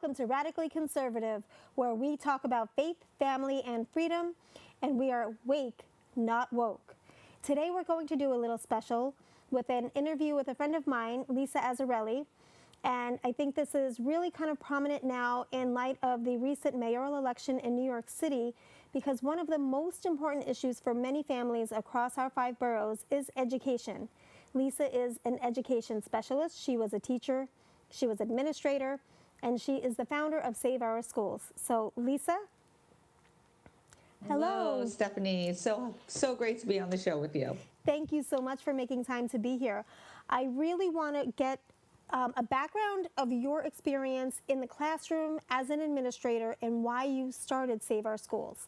Welcome to Radically Conservative, where we talk about faith, family, and freedom, and we are wake, not woke. Today we're going to do a little special with an interview with a friend of mine, Lisa Azzarelli, and I think this is really kind of prominent now in light of the recent mayoral election in New York City, because one of the most important issues for many families across our 5 boroughs is education. Lisa is an education specialist. She was a teacher, she was administrator, and she is the founder of Save Our Schools. So, Lisa? Hello, Stephanie. So great to be on the show with you. Thank you so much for making time to be here. I really want to get a background of your experience in the classroom as an administrator and why you started Save Our Schools.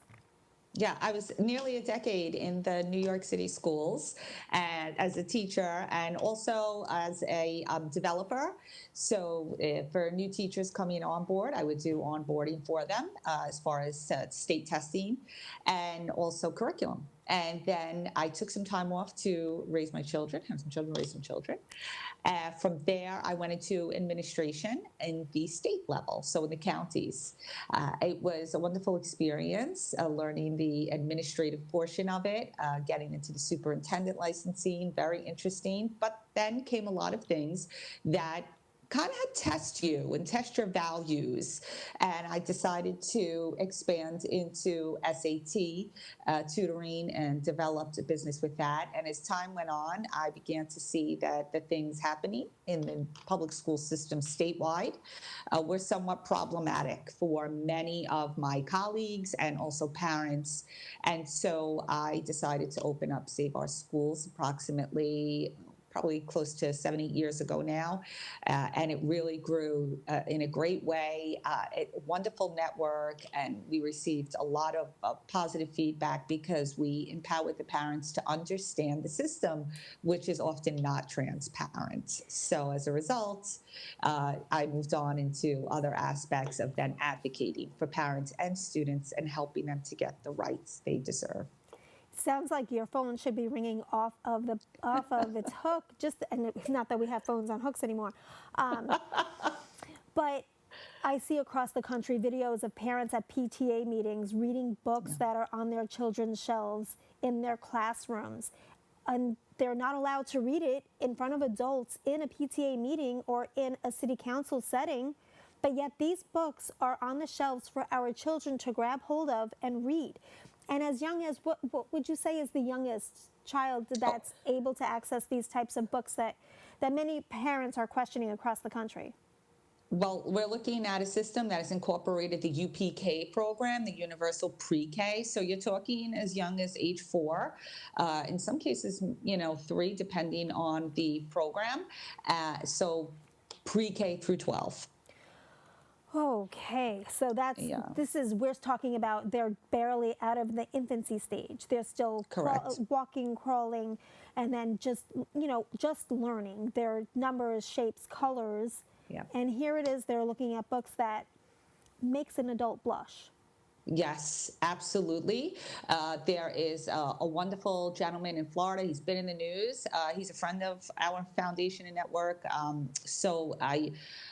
Yeah, I was nearly a decade in the New York City schools and as a teacher and also as a developer. So for new teachers coming on board, I would do onboarding for them as far as state testing and also curriculum. And then I took some time off to raise my children, have some children, raise some children. From there, I went into administration in the state level, so in the counties. It was a wonderful experience, learning the administrative portion of it, getting into the superintendent licensing, very interesting. But then came a lot of things that kind of test you and test your values. And I decided to expand into SAT tutoring and developed a business with that. And as time went on, I began to see that the things happening in the public school system statewide were somewhat problematic for many of my colleagues and also parents. And so I decided to open up Save Our Schools probably close to 7, 8 years ago now. And it really grew in a great way, a wonderful network, and we received a lot of positive feedback because we empowered the parents to understand the system, which is often not transparent. So as a result, I moved on into other aspects of then advocating for parents and students and helping them to get the rights they deserve. Sounds like your phone should be ringing off of its hook. And not that we have phones on hooks anymore, but I see across the country videos of parents at PTA meetings reading books that are on their children's shelves in their classrooms, and they're not allowed to read it in front of adults in a PTA meeting or in a city council setting. But yet these books are on the shelves for our children to grab hold of and read. And as young as, what would you say is the youngest child that's able to access these types of books that many parents are questioning across the country? Well, we're looking at a system that has incorporated the UPK program, the Universal Pre-K. So you're talking as young as age 4, in some cases, 3, depending on the program. So pre-K through 12. Okay, so we're talking about they're barely out of the infancy stage. They're still walking, crawling, and then just learning their numbers, shapes, colors. Yeah. And here it is, they're looking at books that makes an adult blush. Yes, absolutely. There is a wonderful gentleman in Florida. He's been in the news. He's a friend of our foundation and network. So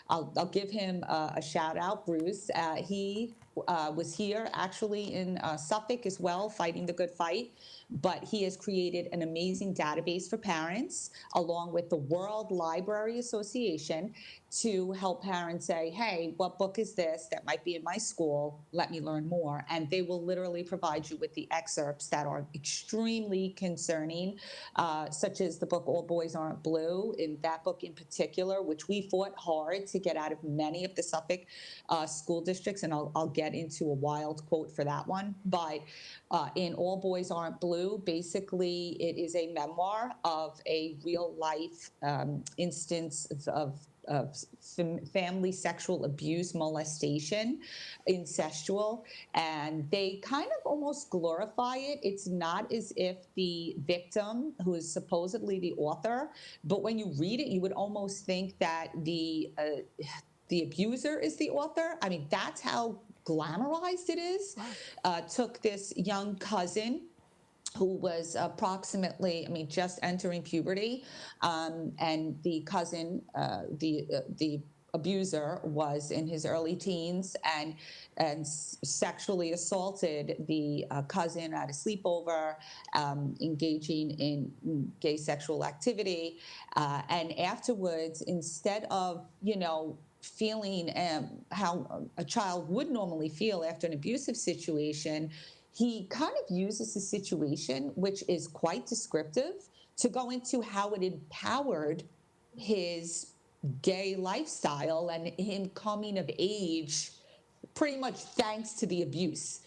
I'll give him a shout out, Bruce. He was here actually in Suffolk as well, fighting the good fight. But he has created an amazing database for parents, along with the World Library Association, to help parents say, hey, what book is this that might be in my school? Let me learn more. And they will literally provide you with the excerpts that are extremely concerning, such as the book All Boys Aren't Blue. In that book in particular, which we fought hard to get out of many of the Suffolk school districts, and I'll get into a wild quote for that one. But in All Boys Aren't Blue, basically it is a memoir of a real life instance of family sexual abuse, molestation, incestual, and they kind of almost glorify it. It's not as if the victim, who is supposedly the author, but when you read it, you would almost think that the abuser is the author. I mean, that's how glamorized it is. Took this young cousin who was approximately, just entering puberty, and the cousin, the abuser was in his early teens and sexually assaulted the cousin at a sleepover, engaging in gay sexual activity, and afterwards, instead of feeling how a child would normally feel after an abusive situation, he kind of uses the situation, which is quite descriptive, to go into how it empowered his gay lifestyle and him coming of age pretty much thanks to the abuse.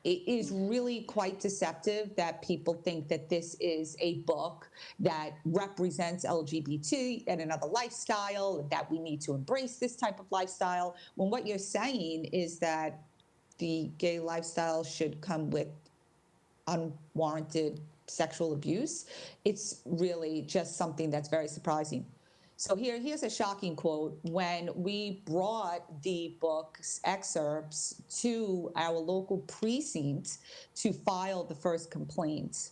It is really quite deceptive that people think that this is a book that represents LGBT and another lifestyle, that we need to embrace this type of lifestyle, when what you're saying is that the gay lifestyle should come with unwarranted sexual abuse. It's really just something that's very surprising. So here's a shocking quote. When we brought the book's excerpts to our local precinct to file the first complaint,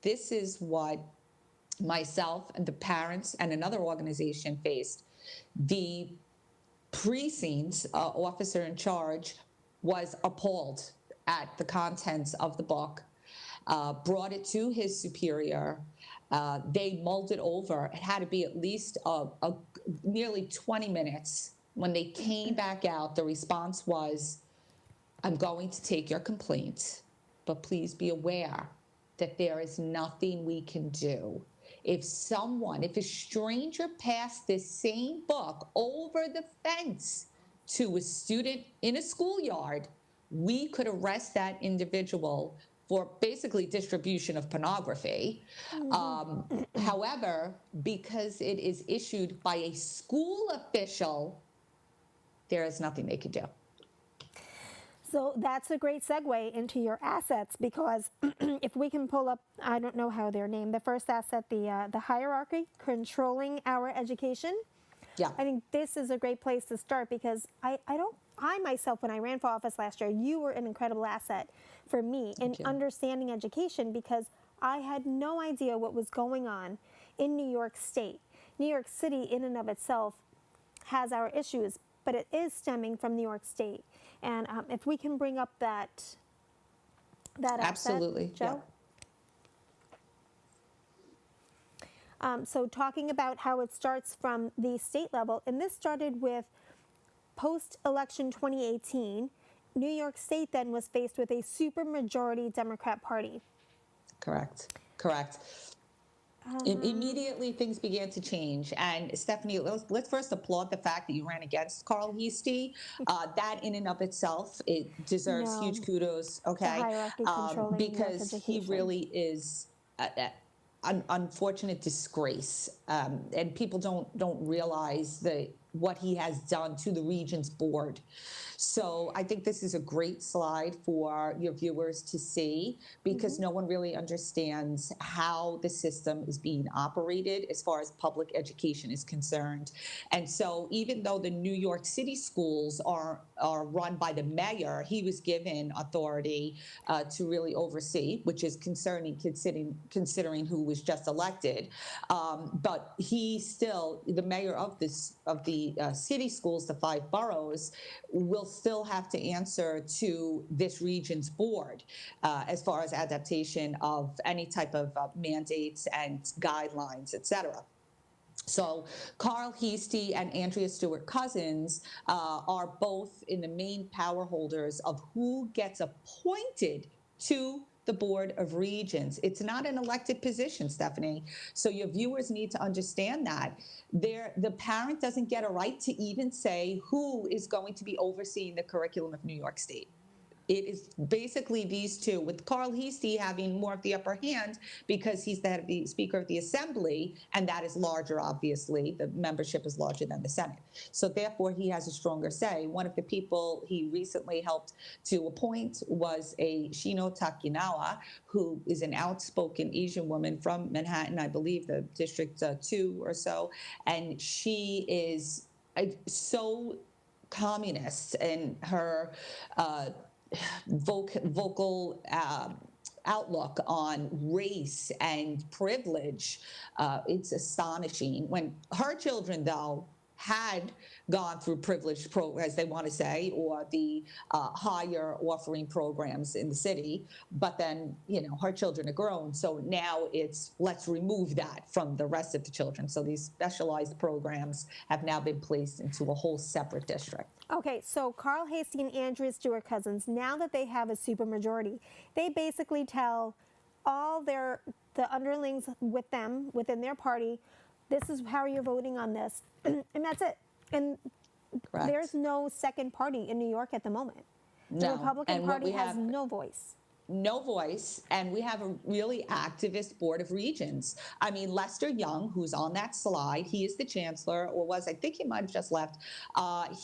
this is what myself and the parents and another organization faced. The precinct officer in charge was appalled at the contents of the book, brought it to his superior. They mulled it over. It had to be at least nearly 20 minutes. When they came back out, the response was, I'm going to take your complaint, but please be aware that there is nothing we can do. If a stranger passed this same book over the fence to a student in a schoolyard, we could arrest that individual for basically distribution of pornography. However, because it is issued by a school official, there is nothing they could do. So that's a great segue into your assets, because if we can pull up, I don't know how they're named, the first asset, the hierarchy, controlling our education. Yeah. I think this is a great place to start, because I myself, when I ran for office last year, you were an incredible asset for me in understanding education, because I had no idea what was going on in New York State. New York City in and of itself has our issues, but it is stemming from New York State. And if we can bring up that Absolutely, asset, Joe. Yeah. So talking about how it starts from the state level, and this started with post-election 2018, New York State then was faced with a supermajority Democrat Party. Correct. Immediately, things began to change. And Stephanie, let's first applaud the fact that you ran against Carl Heastie. That in and of itself, it deserves huge kudos, okay? The hierarchy controlling because he education. really is an unfortunate disgrace. And people don't realize what he has done to the Regents Board. So I think this is a great slide for your viewers to see, because no one really understands how the system is being operated as far as public education is concerned. And so even though the New York City schools are run by the mayor, he was given authority to really oversee, which is concerning considering who was just elected. But he still, the mayor of the city schools, the 5 boroughs, will still have to answer to this region's board as far as adaptation of any type of mandates and guidelines, et cetera. So Carl Heastie and Andrea Stewart Cousins are both in the main power holders of who gets appointed to the Board of Regents. It's not an elected position, Stephanie. So your viewers need to understand that. The parent doesn't get a right to even say who is going to be overseeing the curriculum of New York State. It is basically these two, with Carl Heastie having more of the upper hand because he's the Speaker of the Assembly, and that is larger, obviously. The membership is larger than the Senate. So therefore, he has a stronger say. One of the people he recently helped to appoint was a Shino Takinawa, who is an outspoken Asian woman from Manhattan, I believe the District 2 or so, and she is so communist in her vocal outlook on race and privilege. It's astonishing. When her children, though, had gone through privileged as they want to say, or the higher offering programs in the city. But then, her children are grown. So now it's let's remove that from the rest of the children. So these specialized programs have now been placed into a whole separate district. Okay, so Carl Hasty and Andrea Stewart Cousins, now that they have a supermajority, they basically tell all the underlings with them within their party, this is how you're voting on this, and that's it. And Correct. there's no second party in New York at the moment. The No. Republican And Party has no voice. No voice, and we have a really activist board of regents. I mean, Lester Young, who's on that slide, he is the chancellor, or was, I think he might have just left.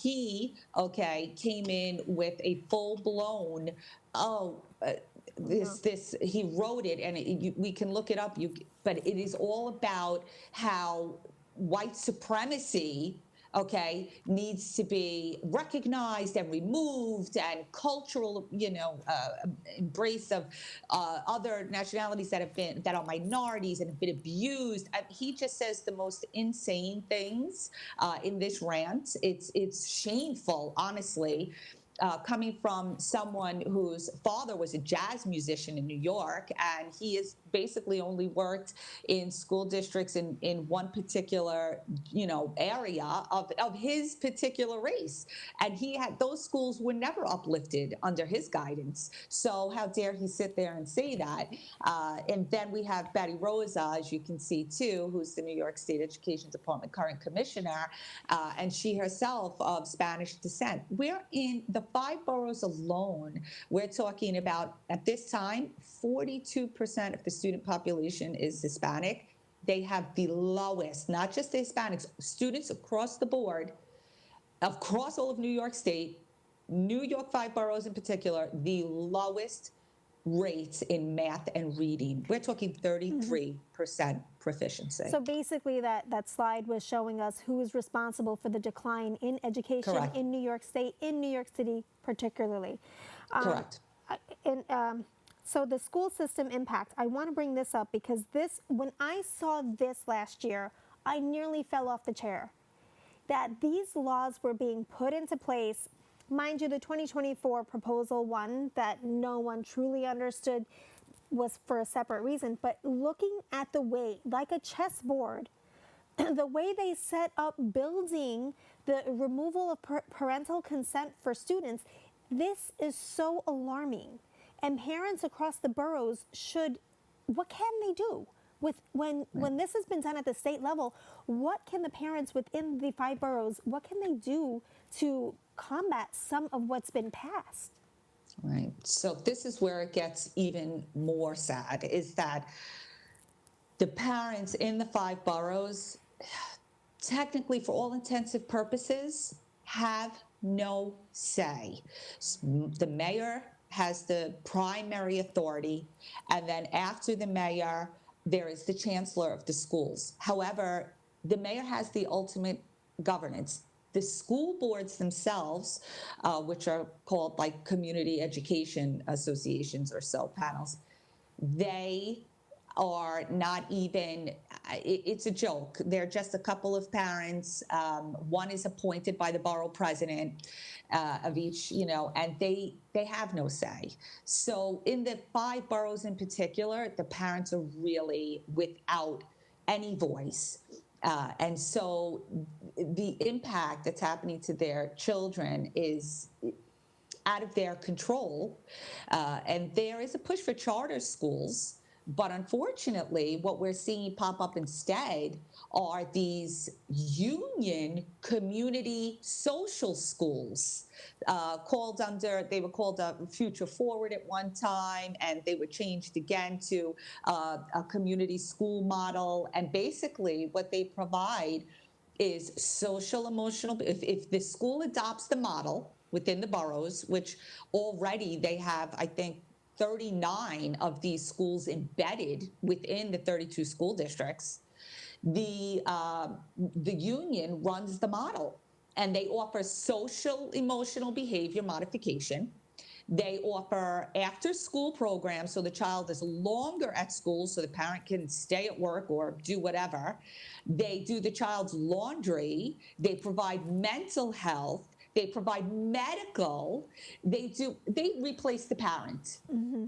He came in with a full-blown, he wrote it, and we can look it up, but it is all about how white supremacy needs to be recognized and removed, and cultural, embrace of other nationalities that are minorities and have been abused. He just says the most insane things in this rant. It's shameful, honestly. Coming from someone whose father was a jazz musician in New York, and he has basically only worked in school districts in one particular, area of his particular race. And those schools were never uplifted under his guidance. So how dare he sit there and say that? And then we have Betty Rosa, as you can see too, who's the New York State Education Department current commissioner, and she herself of Spanish descent. We're in the 5 boroughs alone. We're talking about, at this time, 42% of the student population is Hispanic. They have the lowest, not just the Hispanics, students across the board, across all of New York State, New York 5 boroughs in particular, the lowest rates in math and reading. We're talking 33% proficiency. So basically that slide was showing us who is responsible for the decline in education Correct. in New York State, in New York City particularly. Correct. So the school system impact, I want to bring this up because when I saw this last year, I nearly fell off the chair. That these laws were being put into place. Mind you, the 2024 proposal one that no one truly understood was for a separate reason, but looking at the way, like a chessboard, the way they set up building the removal of parental consent for students, this is so alarming. And parents across the boroughs what can they do? When this has been done at the state level, what can the parents within the 5 boroughs, what can they do to combat some of what's been passed? Right. So this is where it gets even more sad, is that the parents in the 5 boroughs, technically, for all intensive purposes, have no say. The mayor has the primary authority, and then after the mayor, there is the chancellor of the schools. However, the mayor has the ultimate governance. The school boards themselves, which are called like community education associations or so, panels, they are not even, it's a joke. They're just a couple of parents. One is appointed by the borough president of each, and they have no say. So in the 5 boroughs in particular, the parents are really without any voice. And so the impact that's happening to their children is out of their control. And there is a push for charter schools. But unfortunately, what we're seeing pop up instead are these union community social schools they were called Future Forward at one time, and they were changed again to a community school model. And basically what they provide is social emotional, if the school adopts the model within the boroughs, which already they have, I think, 39 of these schools embedded within the 32 school districts, the union runs the model, and they offer social emotional behavior modification. They offer after-school programs, so the child is longer at school so the parent can stay at work or do whatever. They do the child's laundry. They provide mental health. They provide medical. They replace the parent. Mm-hmm.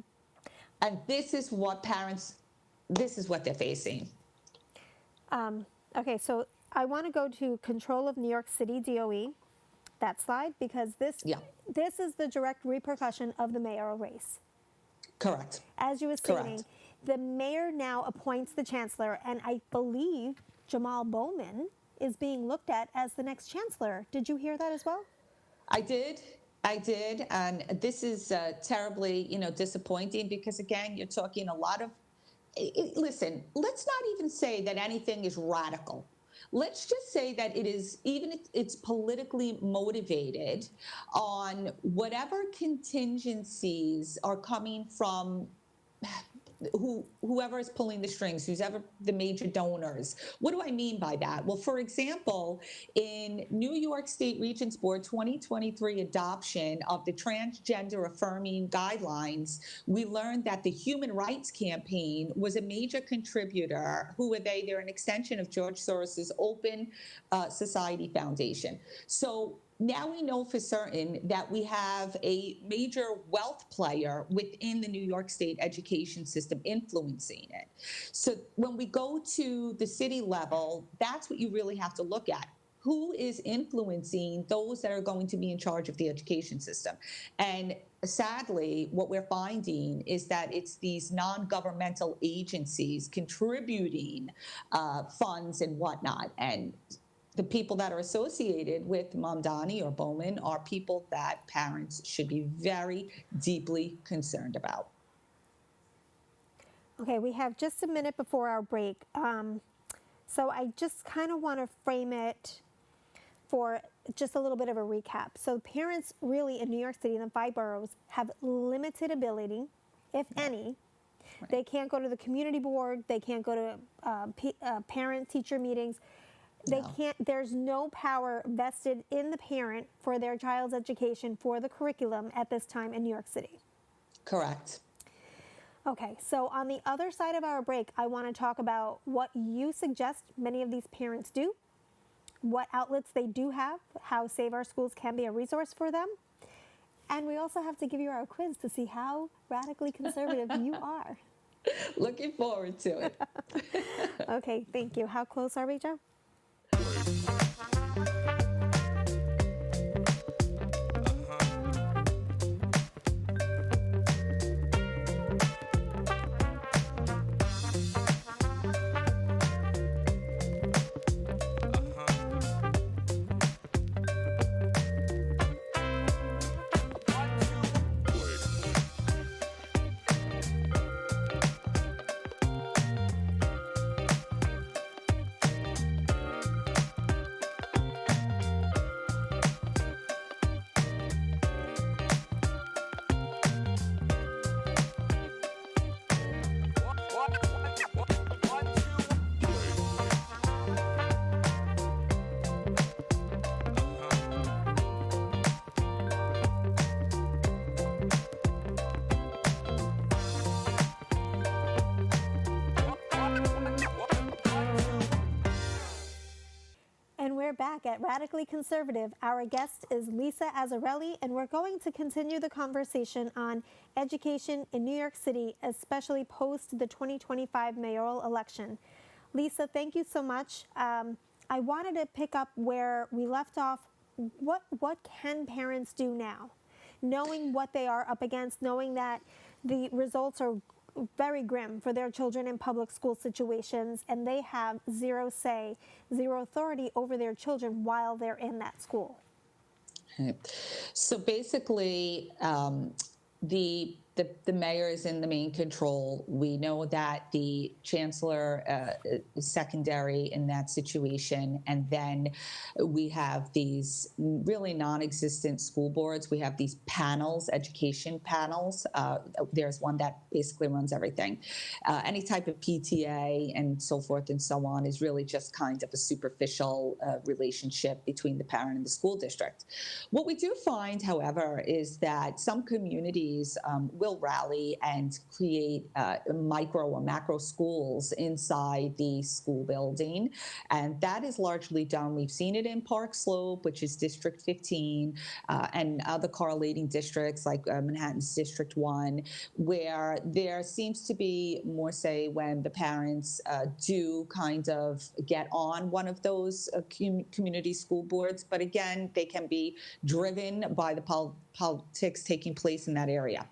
And this is what they're facing. Okay, so I want to go to control of New York City DOE, that slide, because this is the direct repercussion of the mayoral race. Correct. As you were stating, the mayor now appoints the chancellor, and I believe Jamal Bowman is being looked at as the next chancellor. Did you hear that as well? I did, and this is terribly, disappointing because again, you're talking a lot of. Listen, let's not even say that anything is radical. Let's just say that it is, even if it's politically motivated on whatever contingencies are coming from whoever is pulling the strings, who's ever the major donors. What do I mean by that? Well, for example, in New York State Regents Board 2023 adoption of the transgender affirming guidelines, we learned that the Human Rights Campaign was a major contributor. Who are they? They're an extension of George Soros's Open Society Foundation. So now we know for certain that we have a major wealth player within the New York State education system influencing it. So when we go to the city level, that's what you really have to look at. Who is influencing those that are going to be in charge of the education system? And sadly, what we're finding is that it's these non-governmental agencies contributing funds and whatnot. And the people that are associated with Mamdani or Bowman are people that parents should be very deeply concerned about. Okay, we have just a minute before our break. So I just kind of want to frame it for just a little bit of a recap. So parents really in New York City and the 5 boroughs have limited ability, if any. Right. They can't go to the community board. They can't go to parent-teacher meetings. They can't. There's no power vested in the parent for their child's education for the curriculum at this time in New York City. Correct. Okay, so on the other side of our break, I want to talk about what you suggest many of these parents do, what outlets they do have, how Save Our Schools can be a resource for them. And we also have to give you our quiz to see how radically conservative you are. Looking forward to it. Okay, thank you. How close are we, Joe? Back at Radically Conservative. Our guest is Lisa Azzarelli, and we're going to continue the conversation on education in New York City, especially post the 2025 mayoral election. Lisa, thank you so much. I wanted to pick up where we left off. What can parents do now? Knowing what they are up against, knowing that the results are very grim for their children in public school situations, and they have zero say, zero authority over their children while they're in that school. So basically, the the mayor is in the main control. We know that the chancellor is secondary in that situation. And then we have these really non-existent school boards. We have these panels, education panels. There's one that basically runs everything. Any type of PTA and so forth and so on is really just kind of a superficial relationship between the parent and the school district. What we do find, however, is that some communities will rally and create micro or macro schools inside the school building. And that is largely done. We've seen it in Park Slope, which is District 15, and other correlating districts like Manhattan's District 1, where there seems to be more say when the parents do kind of get on one of those community school boards. But again, they can be driven by the politics taking place in that area.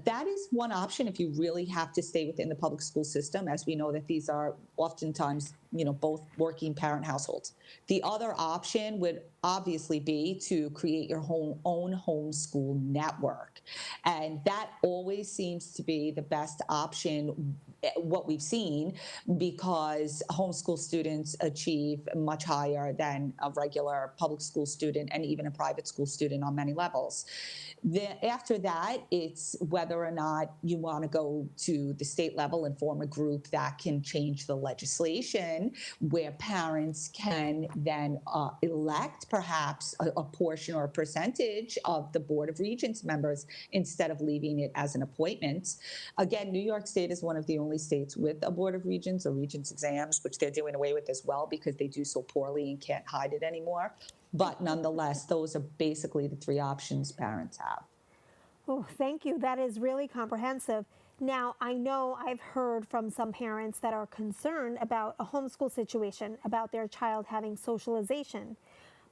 That is one option if you really have to stay within the public school system, as we know that these are oftentimes, both working parent households. The other option would obviously be to create your own homeschool network. And that always seems to be the best option, what we've seen, because homeschool students achieve much higher than a regular public school student and even a private school student on many levels. After that, it's whether or not you want to go to the state level and form a group that can change the legislation, where parents can then elect perhaps a portion or a percentage of the Board of Regents members instead of leaving it as an appointment. Again, New York State is one of the only states with a Board of Regents or Regents exams, which they're doing away with as well because they do so poorly and can't hide it anymore. But nonetheless, those are basically the three options parents have. Oh, thank you. That is really comprehensive. Now, I know I've heard from some parents that are concerned about a homeschool situation, about their child having socialization.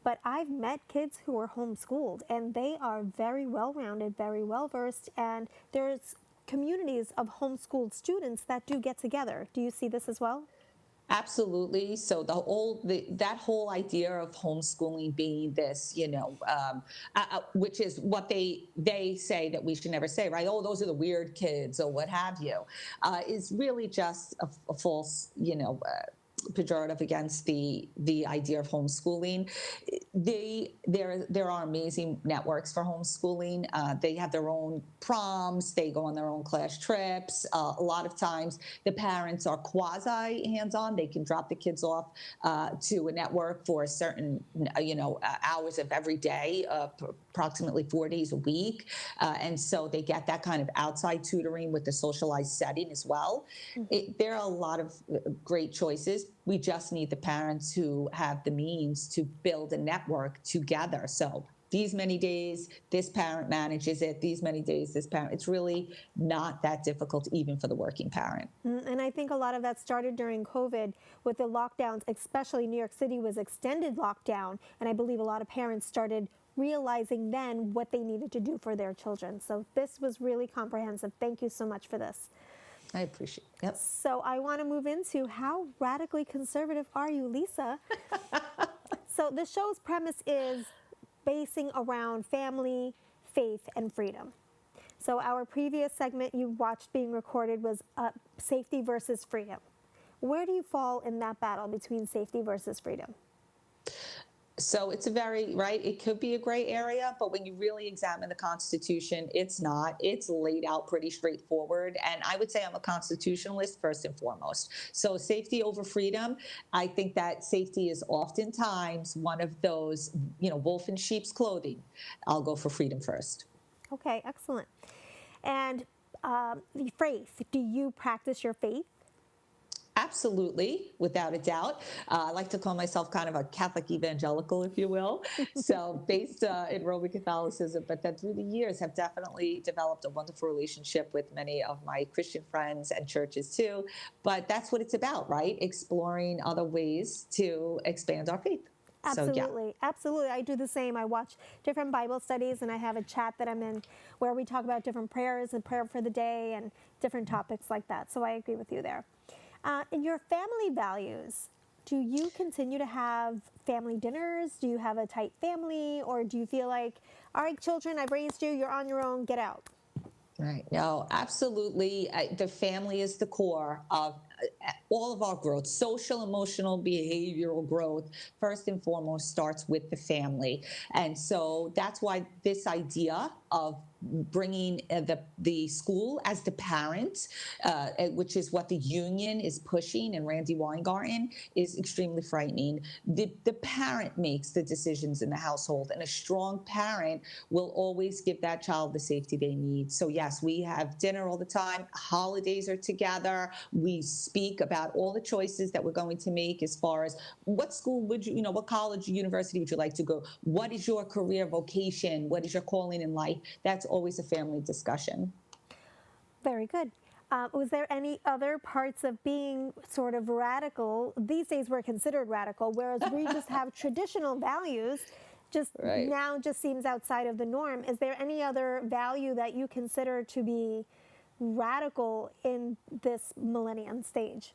But I've met kids who are homeschooled, and they are very well-rounded, very well-versed, and there's communities of homeschooled students that do get together. Do you see this as well? Absolutely. So that whole idea of homeschooling being this, which is what they say that we should never say, right? Oh, those are the weird kids or what have you, is really just a false, pejorative against the idea of homeschooling. There are amazing networks for homeschooling. They have their own proms. They go on their own class trips. A lot of times the parents are quasi hands-on. They can drop the kids off to a network for a certain hours of every day, approximately 4 days a week. And so they get that kind of outside tutoring with the socialized setting as well. Mm-hmm. There are a lot of great choices. We just need the parents who have the means to build a network together. So these many days, this parent manages it. These many days, this parent. It's really not that difficult, even for the working parent. And I think a lot of that started during COVID with the lockdowns, especially New York City was extended lockdown. And I believe a lot of parents started realizing then what they needed to do for their children. So this was really comprehensive. Thank you so much for this. I appreciate it. Yep. So I want to move into how radically conservative are you, Lisa? So the show's premise is basing around family, faith, and freedom. So our previous segment you watched being recorded was safety versus freedom. Where do you fall in that battle between safety versus freedom? So it's it could be a gray area, but when you really examine the Constitution, it's not. It's laid out pretty straightforward. And I would say I'm a constitutionalist first and foremost. So safety over freedom, I think that safety is oftentimes one of those, wolf in sheep's clothing. I'll go for freedom first. Okay, excellent. And the faith, do you practice your faith? Absolutely, without a doubt. I like to call myself kind of a Catholic evangelical, if you will. So based in Roman Catholicism, but then through the years have definitely developed a wonderful relationship with many of my Christian friends and churches too. But that's what it's about, right? Exploring other ways to expand our faith. Absolutely. So, yeah. Absolutely. I do the same. I watch different Bible studies and I have a chat that I'm in where we talk about different prayers and prayer for the day and different topics like that. So I agree with you there. In your family values, do you continue to have family dinners? Do you have a tight family? Or do you feel like, all right, children, I've raised you, you're on your own, get out? Right. No, absolutely. The family is the core of all of our growth. Social, emotional, behavioral growth, first and foremost, starts with the family. And so that's why this idea of bringing the school as the parent, which is what the union is pushing, and Randy Weingarten is extremely frightening. The parent makes the decisions in the household, and a strong parent will always give that child the safety they need. So yes, we have dinner all the time. Holidays are together. We speak about all the choices that we're going to make as far as what school would you, what college, university would you like to go? What is your career vocation? What is your calling in life? That's always a family discussion. Very good. Was there any other parts of being sort of radical? These days we're considered radical, whereas we just have traditional values, just Right. now just seems outside of the norm. Is there any other value that you consider to be radical in this millennium stage?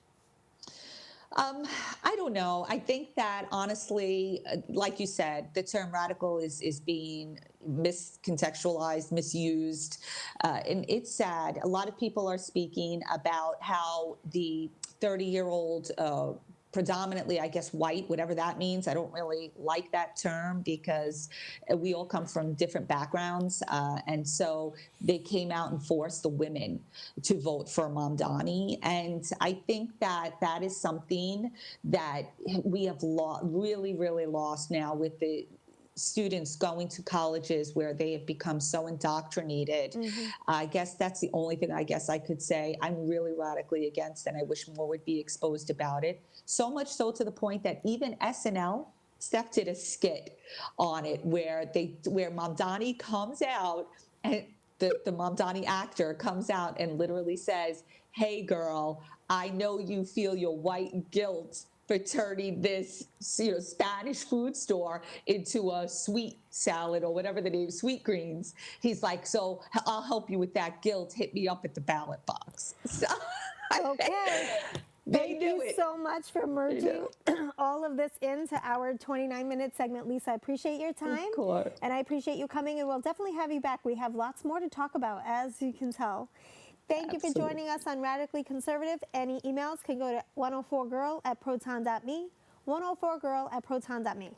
I don't know. I think that honestly, like you said, the term radical is being miscontextualized, misused, and it's sad. A lot of people are speaking about how the 30-year-old predominantly, I guess, white, whatever that means. I don't really like that term because we all come from different backgrounds. And so they came out and forced the women to vote for Mamdani. And I think that that is something that we have really, really lost now with the students going to colleges where they have become so indoctrinated. Mm-hmm. I guess that's the only thing I guess I could say I'm really radically against, and I wish more would be exposed about it. So much so to the point that even SNL, Steph did a skit on it where Mamdani comes out, and the Mamdani actor comes out and literally says, "Hey girl, I know you feel your white guilt for turning this Spanish food store into a sweet salad or whatever the name, sweet greens." He's like, "So I'll help you with that guilt. Hit me up at the ballot box." So, Okay. they Thank knew you it. so much for merging all of this into our 29-minute segment, Lisa. I appreciate your time. Of course. And I appreciate you coming, and we'll definitely have you back. We have lots more to talk about, as you can tell. Thank you for Absolutely. joining us on Radically Conservative. Any emails can go to 104girl@proton.me, 104girl@proton.me.